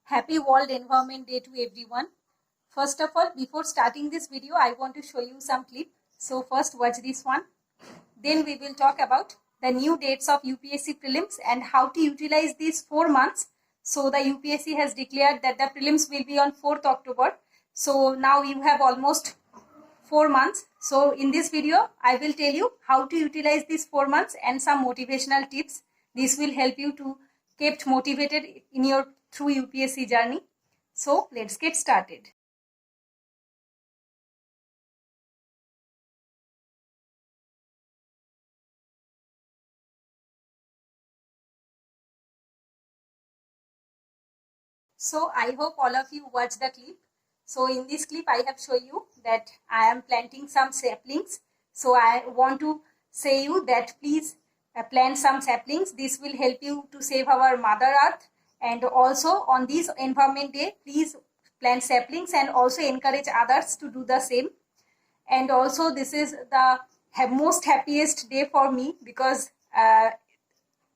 Happy World Environment Day to everyone. First of all, before starting this video, I want to show you some clip. So first watch this one. Then we will talk about the new dates of UPSC prelims and how to utilize these 4 months. So the UPSC has declared that the prelims will be on 4th October. So now you have almost 4 months. So in this video, I will tell you how to utilize these 4 months and some motivational tips. This will help you to keep motivated in your through UPSC journey. So let's get started. So I hope all of you watch the clip. So in this clip I have shown you that I am planting some saplings. So I want to say you that please plant some saplings. This will help you to save our Mother Earth. And also on this Environment Day, please plant saplings and also encourage others to do the same. And also this is the most happiest day for me because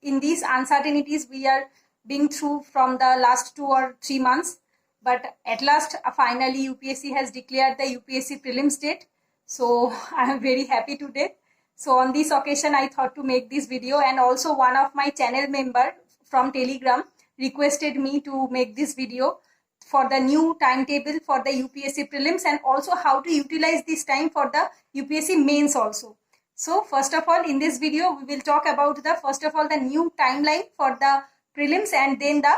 in these uncertainties we are being through from the last 2 or 3 months. But at last finally UPSC has declared the UPSC prelims date. So I am very happy today. So on this occasion I thought to make this video, and also one of my channel member from Telegram requested me to make this video for the new timetable for the UPSC prelims and also how to utilize this time for the UPSC mains also. So first of all, in this video we will talk about the new timeline for the prelims, and then the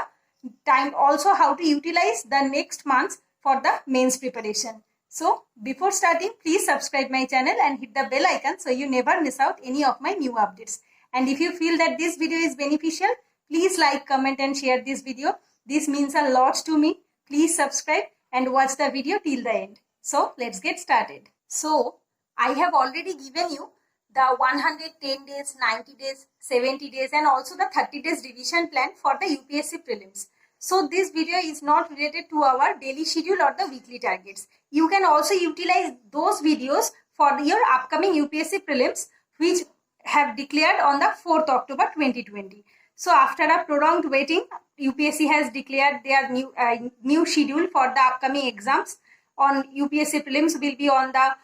time also how to utilize the next months for the mains preparation. So before starting, please subscribe my channel and hit the bell icon so you never miss out any of my new updates. And if you feel that this video is beneficial, please like, comment and share this video. This means a lot to me. Please subscribe and watch the video till the end. So let's get started. So I have already given you the 110 days, 90 days, 70 days and also the 30 days revision plan for the UPSC prelims. So this video is not related to our daily schedule or the weekly targets. You can also utilize those videos for your upcoming UPSC prelims which have declared on the 4th October 2020. So after a prolonged waiting, UPSC has declared their new schedule for the upcoming exams. On UPSC prelims will be on the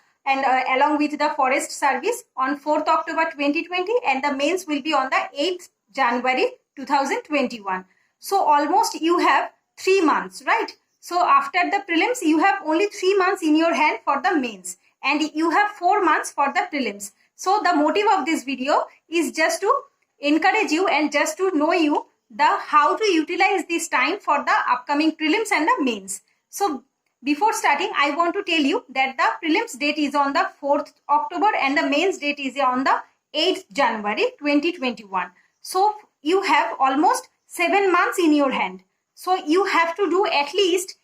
along with the Forest Service on 4th October 2020, and the mains will be on the 8th January 2021. So almost you have 3 months, right? So after the prelims, you have only 3 months in your hand for the mains, and you have 4 months for the prelims. So the motive of this video is just to encourage you and just to know you the how to utilize this time for the upcoming prelims and the mains. So before starting, I want to tell you that the prelims date is on the 4th October and the mains date is on the 8th January 2021. So you have almost 7 months in your hand. So you have to do at least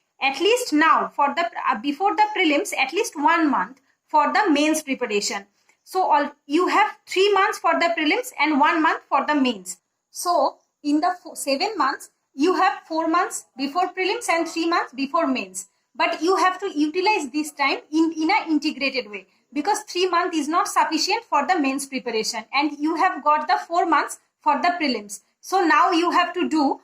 now for the before the prelims at least 1 month for the mains preparation. So you have 3 months for the prelims and 1 month for the mains. So in the 7 months you have 4 months before prelims and 3 months before mains. But you have to utilize this time in an integrated way, because 3 months is not sufficient for the mains preparation and you have got the 4 months for the prelims. So now you have to do,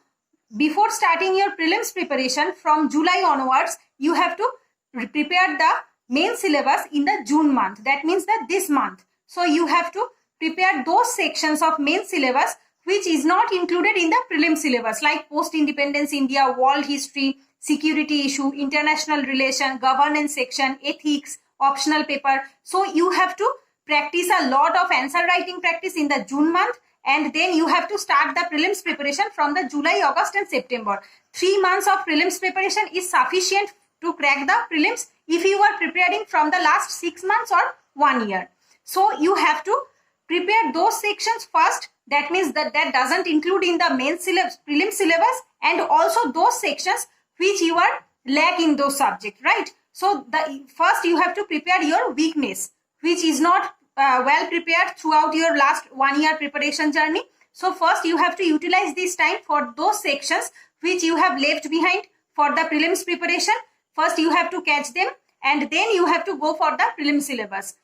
before starting your prelims preparation from July onwards, you have to prepare the main syllabus in the June month. That means that this month. So you have to prepare those sections of main syllabus which is not included in the prelim syllabus, like post-independence India, world history, security issue, international relation, governance section, ethics, optional paper. So you have to practice a lot of answer writing practice in the June month, and then you have to start the prelims preparation from the July, August and September. 3 months of prelims preparation is sufficient to crack the prelims if you are preparing from the last 6 months or 1 year. So you have to prepare those sections first. That means that doesn't include in the main syllabus, prelim syllabus, and also those sections which you are lack in those subjects, right? So the first you have to prepare your weakness, which is not well prepared throughout your last 1 year preparation journey. So first you have to utilize this time for those sections which you have left behind for the prelims preparation. First you have to catch them, and then you have to go for the prelim syllabus.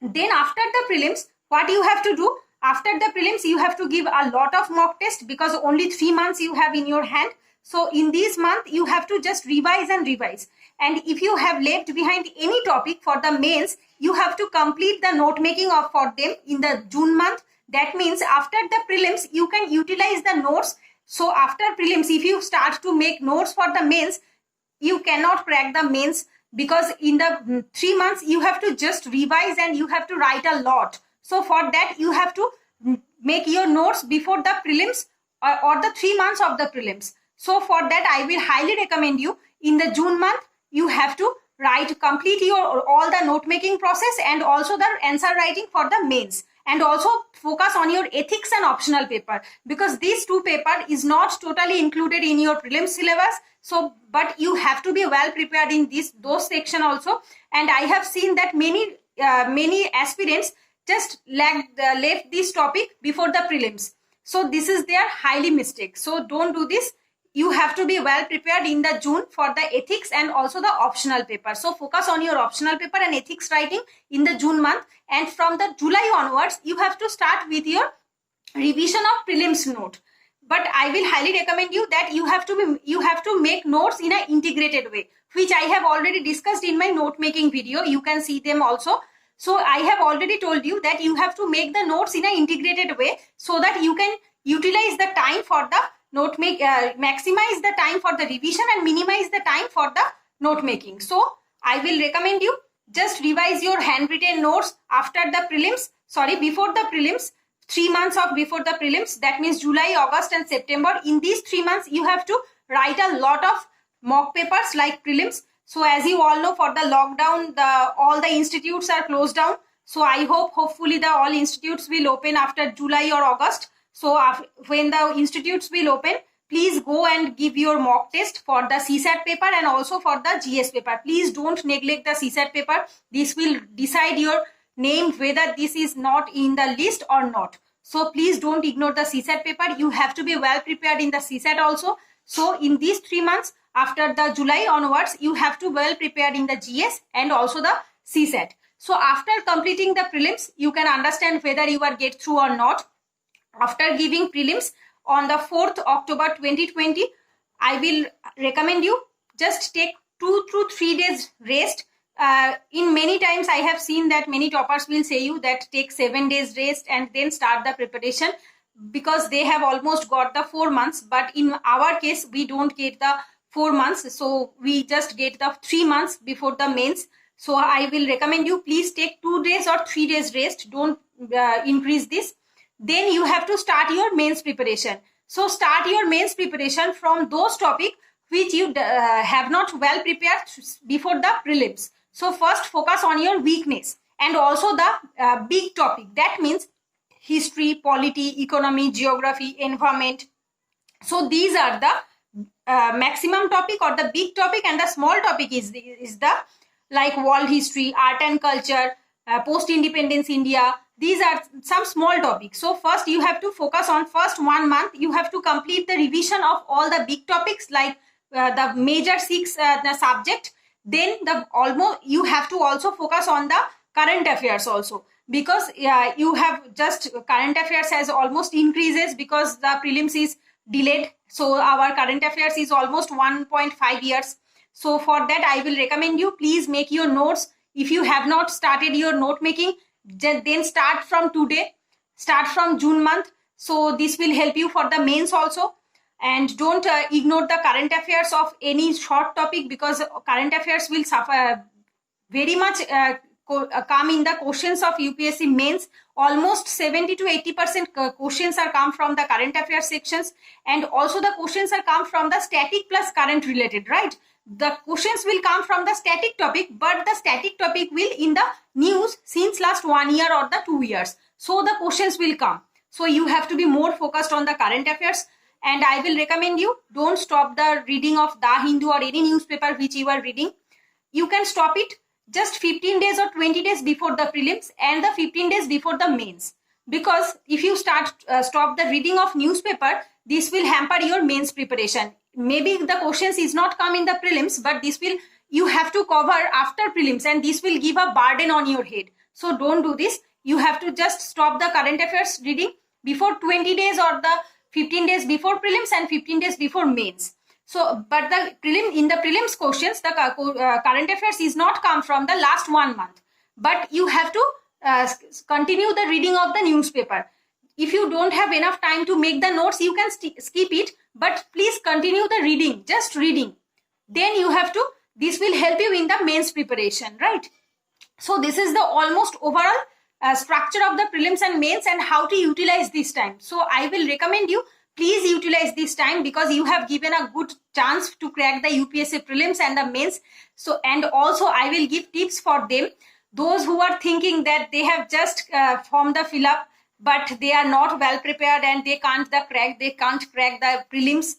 Then after the prelims, what you have to do? After the prelims, you have to give a lot of mock tests because only 3 months you have in your hand. So in this month, you have to just revise and revise. And if you have left behind any topic for the mains, you have to complete the note making of for them in the June month. That means after the prelims, you can utilize the notes. So after prelims, if you start to make notes for the mains, you cannot crack the mains, because in the 3 months you have to just revise and you have to write a lot. So for that you have to make your notes before the prelims or the 3 months of the prelims. So for that I will highly recommend you, in the June month you have to complete your all the note making process and also the answer writing for the mains, and also focus on your ethics and optional paper, because these two paper is not totally included in your prelims syllabus. So but you have to be well prepared in those section also. And I have seen that many aspirants just left this topic before the prelims. So this is their highly mistake. So don't do this. You have to be well prepared in the June for the ethics and also the optional paper. So focus on your optional paper and ethics writing in the June month, and from the July onwards you have to start with your revision of prelims note. But I will highly recommend you that you have to make notes in an integrated way, which I have already discussed in my note making video. You can see them also. So I have already told you that you have to make the notes in an integrated way, so that you can utilize the time for the maximize the time for the revision and minimize the time for the note making. So I will recommend you, just revise your handwritten notes after the prelims, before the prelims, 3 months of before the prelims. That means July, August and September. In these 3 months you have to write a lot of mock papers like prelims. So as you all know, for the lockdown, all the institutes are closed down. So I hopefully all institutes will open after July or August. So when the institutes will open, please go and give your mock test for the CSAT paper and also for the GS paper. Please don't neglect the CSAT paper. This will decide your name whether this is not in the list or not. So please don't ignore the CSAT paper. You have to be well prepared in the CSAT also. So in these 3 months after the July onwards, you have to well prepared in the GS and also the CSAT. So after completing the prelims, you can understand whether you are get through or not. After giving prelims on the 4th October 2020, I will recommend you just take 2 to 3 days rest. In many times I have seen that many toppers will say you that take 7 days rest and then start the preparation, because they have almost got the 4 months. But in our case, we don't get the 4 months. So we just get the 3 months before the mains. So I will recommend you, please take 2 days or 3 days rest. Don't increase this. Then you have to start your mains preparation. So start your mains preparation from those topics which you have not well prepared before the prelims. So first focus on your weakness and also the big topic. That means history, polity, economy, geography, environment. So these are the maximum topic or the big topic, and the small topic is the like world history, art and culture, post-independence India. These are some small topics. So first you have to focus on first 1 month. You have to complete the revision of all the big topics like the major 6 the subject. Then you have to also focus on the current affairs also, because you have just current affairs has almost increases because the prelims is delayed. So our current affairs is almost 1.5 years. So for that I will recommend you, please make your notes. If you have not started your note making, then start from today, start from June month. So this will help you for the mains also. And don't ignore the current affairs of any short topic, because current affairs will suffer very much come in the questions of UPSC mains. Almost 70 to 80% questions are come from the current affairs sections, and also the questions are come from the static plus current related, right? The questions will come from the static topic, but the static topic will in the news since last 1 year or the 2 years. So the questions will come. So you have to be more focused on the current affairs. And I will recommend you, don't stop the reading of The Hindu or any newspaper which you are reading. You can stop it just 15 days or 20 days before the prelims and the 15 days before the mains. Because if you stop the reading of newspaper, this will hamper your mains preparation. Maybe the questions is not come in the prelims, but you have to cover after prelims, and this will give a burden on your head. So don't do this. You have to just stop the current affairs reading before 20 days or the 15 days before prelims and 15 days before mains. So, but the in the prelims questions, the current affairs is not come from the last 1 month, but you have to continue the reading of the newspaper. If you don't have enough time to make the notes, you can skip it, but please continue the reading, just reading. Then you have to, this will help you in the mains preparation, right? So this is the almost overall structure of the prelims and mains and how to utilize this time. So I will recommend you, please utilize this time, because you have given a good chance to crack the UPSC prelims and the mains. So, and also I will give tips for them, those who are thinking that they have just formed the fill up, but they are not well prepared and they can't crack the prelims.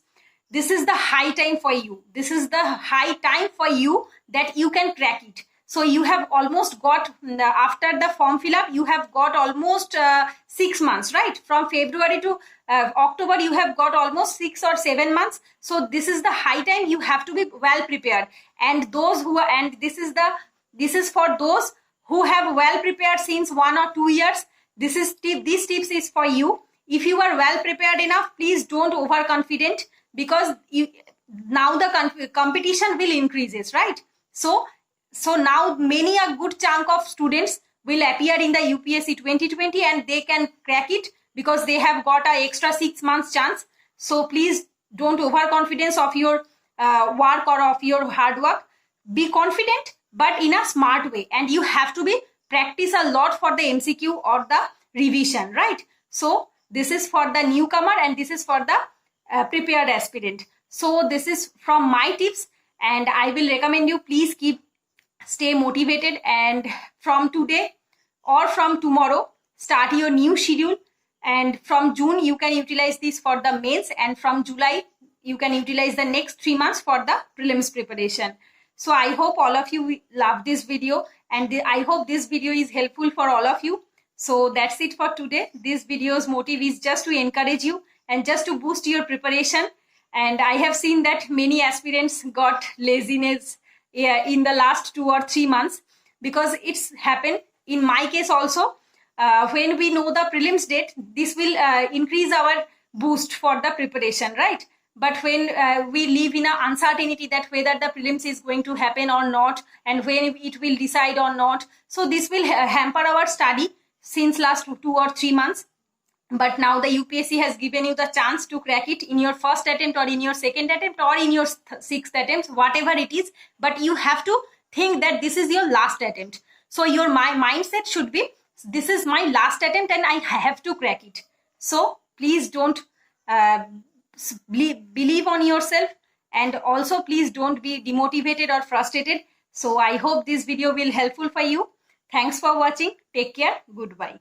This is the high time for you. This is the high time for you that you can crack it. So you have almost got, after the form fill up, you have got almost 6 months, right? From February to October, you have got almost 6 or 7 months. So this is the high time you have to be well prepared. And those who are, and this is for those who have well prepared since 1 or 2 years. These tips is for you. If you are well prepared enough, please don't overconfident, because now the competition will increases, right? So now many a good chunk of students will appear in the UPSC 2020 and they can crack it because they have got an extra 6 months chance. So please don't overconfidence of your work or of your hard work. Be confident, but in a smart way, and you have to be practice a lot for the MCQ or the revision, right? So this is for the newcomer and this is for the prepared aspirant. So this is from my tips, and I will recommend you, please stay motivated, and from today or from tomorrow start your new schedule, and from June you can utilize this for the mains, and from July you can utilize the next 3 months for the prelims preparation. So I hope all of you love this video, and I hope this video is helpful for all of you. So that's it for today. This video's motive is just to encourage you and just to boost your preparation. And I have seen that many aspirants got laziness in the last 2 or 3 months, because it's happened in my case also. When we know the prelims date, this will increase our boost for the preparation, right? But when we live in an uncertainty that whether the prelims is going to happen or not, and when it will decide or not, so this will hamper our study since last 2 or 3 months. But now the UPSC has given you the chance to crack it in your first attempt or in your second attempt or in your 6th attempt, whatever it is. But you have to think that this is your last attempt. So your mindset should be, this is my last attempt and I have to crack it. So please don't believe on yourself, and also please don't be demotivated or frustrated. So I hope this video will helpful for you. Thanks for watching. Take care. Goodbye.